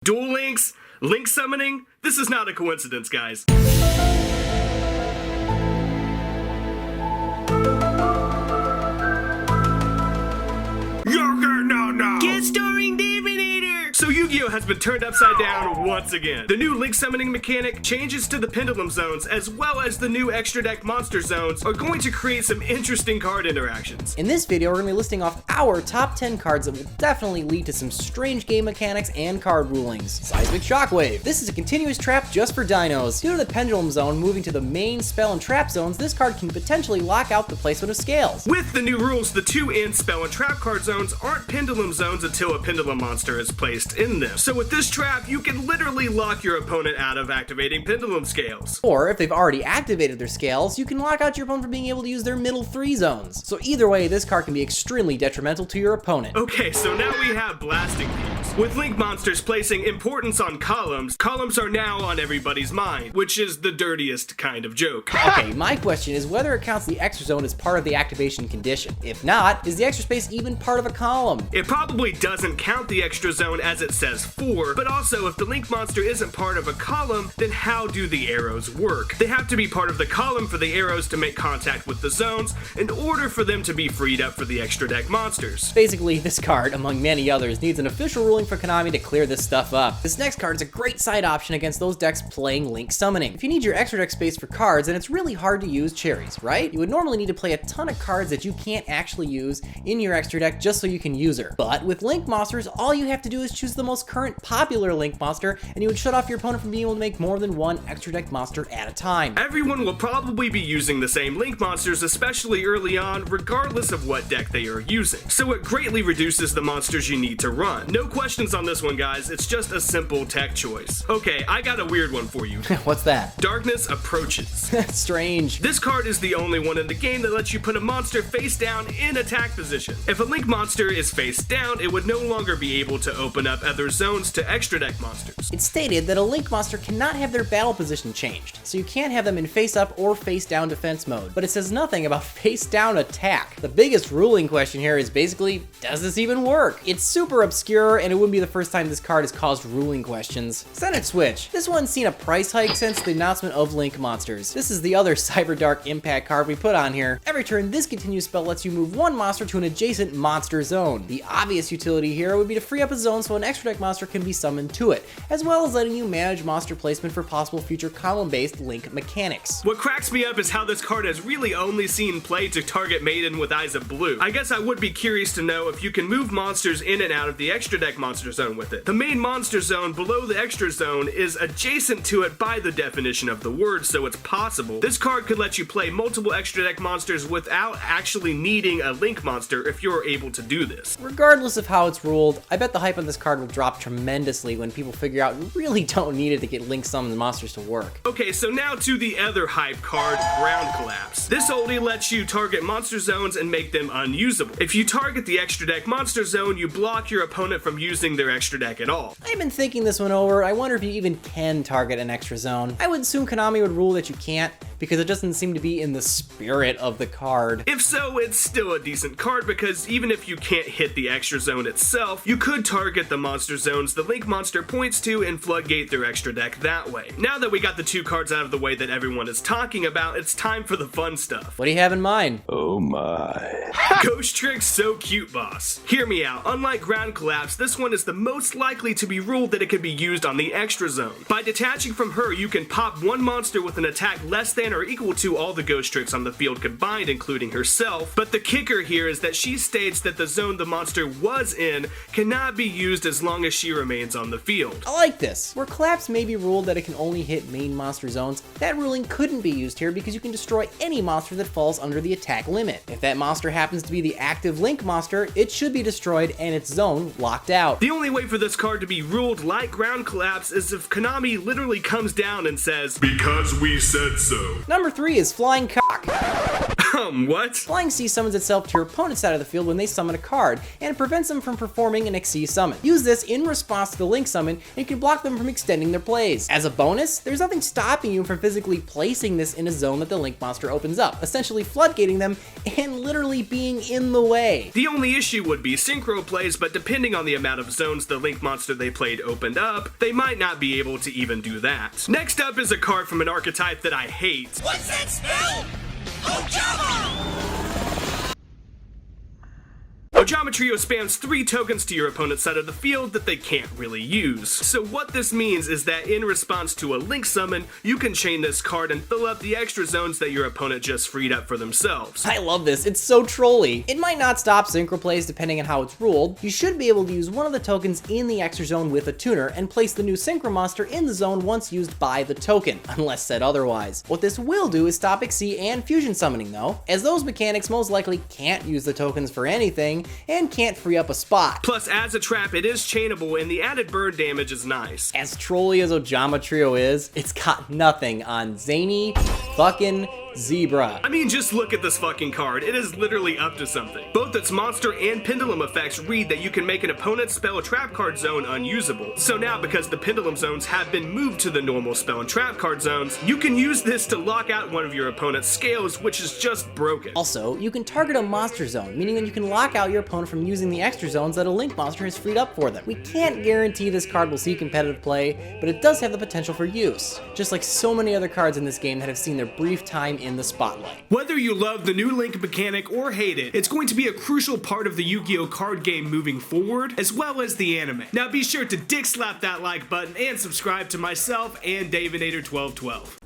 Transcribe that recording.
Duel links? Link summoning? This is not a coincidence, guys. YugiNoNo! Guest starring Divinator! So Yu-Gi-Oh! Has been turned upside down once again. The new link summoning mechanic, changes to the pendulum zones, as well as the new extra deck monster zones are going to create some interesting card interactions. In this video, we're going to be listing off our top 10 cards that will definitely lead to some strange game mechanics and card rulings. SEISMIC Shockwave. This is a continuous trap just for dinos. Due to the pendulum zone moving to the main spell and trap zones, this card can potentially lock out the placement of scales. With the new rules, the two end spell and trap card zones aren't pendulum zones until a pendulum monster is placed in them. So with this trap, you can literally lock your opponent out of activating pendulum scales. Or if they've already activated their scales, you can lock out your opponent from being able to use their middle 3 zones. So either way, this card can be extremely detrimental to your opponent. Okay, so now we have blasting thieves. With link monsters placing importance on columns, columns are now on everybody's mind, which is the dirtiest kind of joke. Okay, my question is whether it counts the extra zone as part of the activation condition. If not, is the extra space even part of a column? It probably doesn't count the extra zone as it says for, but also if the link monster isn't part of a column, then how do the arrows work? They have to be part of the column for the arrows to make contact with the zones in order for them to be freed up for the extra deck monsters. Basically, this card, among many others, needs an official ruling for Konami to clear this stuff up. This next card is a great side option against those decks playing link summoning. If you need your extra deck space for cards, then it's really hard to use cherries, right? You would normally need to play a ton of cards that you can't actually use in your extra deck just so you can use her. But with link monsters, all you have to do is choose the most current popular link monster, and you would shut off your opponent from being able to make more than one extra deck monster at a time. Everyone will probably be using the same link monsters, especially early on, regardless of what deck they are using. So it greatly reduces the monsters you need to run. No questions on this one, guys. It's just a simple tech choice. Okay, I got a weird one for you. What's that? Darkness Approaches. Strange. This card is the only one in the game that lets you put a monster face down in attack position. If a link monster is face down, it would no longer be able to open up other zones to extra deck monsters. It's stated that a link monster cannot have their battle position changed, so you can't have them in face up or face down defense mode, but it says nothing about face down attack. The biggest ruling question here is basically, does this even work? It's super obscure, and it wouldn't be the first time this card has caused ruling questions. SENET Switch. This one's seen a price hike since the announcement of link monsters. This is the other Cyber Dark Impact card we put on here. Every turn, this continuous spell lets you move one monster to an adjacent monster zone. The obvious utility here would be to free up a zone so an extra deck monster can be summoned to it, as well as letting you manage monster placement for possible future column-based link mechanics. What cracks me up is how this card has really only seen play to target Maiden with Eyes of Blue. I guess I would be curious to know if you can move monsters in and out of the extra deck monster zone with it. The main monster zone below the extra zone is adjacent to it by the definition of the word, so it's possible. This card could let you play multiple extra deck monsters without actually needing a link monster if you're able to do this. Regardless of how it's ruled, I bet the hype on this card will drop tremendously when people figure out you really don't need it to get link summoned monsters to work. Okay, so now to the other hype card, Ground Collapse. This only lets you target monster zones and make them unusable. If you target the extra deck monster zone, you block your opponent from using their extra deck at all. I've been thinking this one over. I wonder if you even can target an extra zone. I would assume Konami would rule that you can't, because it doesn't seem to be in the spirit of the card. If so, it's still a decent card because even if you can't hit the extra zone itself, you could target the monster zones the link monster points to and floodgate their extra deck that way. Now that we got the two cards out of the way that everyone is talking about, it's time for the fun stuff. What do you have in mind? Oh my. Ghost Trick's so cute, boss. Hear me out. Unlike Ground Collapse, this one is the most likely to be ruled that it can be used on the extra zone. By detaching from her, you can pop one monster with an attack less than or equal to all the Ghost Tricks on the field combined, including herself. But the kicker here is that she states that the zone the monster was in cannot be used as long as she remains on the field. I like this. Where Collapse may be ruled that it can only hit main monster zones, that ruling couldn't be used here because you can destroy any monster that falls under the attack limit. If that monster happens to be the active link monster, it should be destroyed and its zone locked out. The only way for this card to be ruled like Ground Collapse is if Konami literally comes down and says, "Because we said so." Number 3 is Flying Cock. What? Flying C summons itself to your opponent's side of the field when they summon a card, and prevents them from performing an Xyz summon. Use this in response to the Link summon, and you can block them from extending their plays. As a bonus, there's nothing stopping you from physically placing this in a zone that the Link monster opens up, essentially floodgating them and literally being in the way. The only issue would be synchro plays, but depending on the amount of zones the Link monster they played opened up, they might not be able to even do that. Next up is a card from an archetype that I hate. What's that spell? OJAMA! OJAMA Trio spams 3 tokens to your opponent's side of the field that they can't really use. So what this means is that in response to a Link summon, you can chain this card and fill up the extra zones that your opponent just freed up for themselves. I love this, it's so trolly. It might not stop synchro plays depending on how it's ruled. You should be able to use one of the tokens in the extra zone with a tuner and place the new synchro monster in the zone once used by the token, unless said otherwise. What this will do is stop Xyz and fusion summoning though, as those mechanics most likely can't use the tokens for anything and can't free up a spot. Plus, as a trap, it is chainable and the added burn damage is nice. As trolly as OJAMA Trio is, it's got nothing on zany fucking Zebra. I mean, just look at this fucking card. It is literally up to something. Both its monster and pendulum effects read that you can make an opponent's spell or trap card zone unusable. So now, because the pendulum zones have been moved to the normal spell and trap card zones, you can use this to lock out one of your opponent's scales, which is just broken. Also, you can target a monster zone, meaning that you can lock out your opponent from using the extra zones that a Link monster has freed up for them. We can't guarantee this card will see competitive play, but it does have the potential for use, just like so many other cards in this game that have seen their brief time in the spotlight. Whether you love the new Link mechanic or hate it, it's going to be a crucial part of the Yu-Gi-Oh card game moving forward, as well as the anime. Now be sure to dick slap that like button and subscribe to myself and Davinator1212.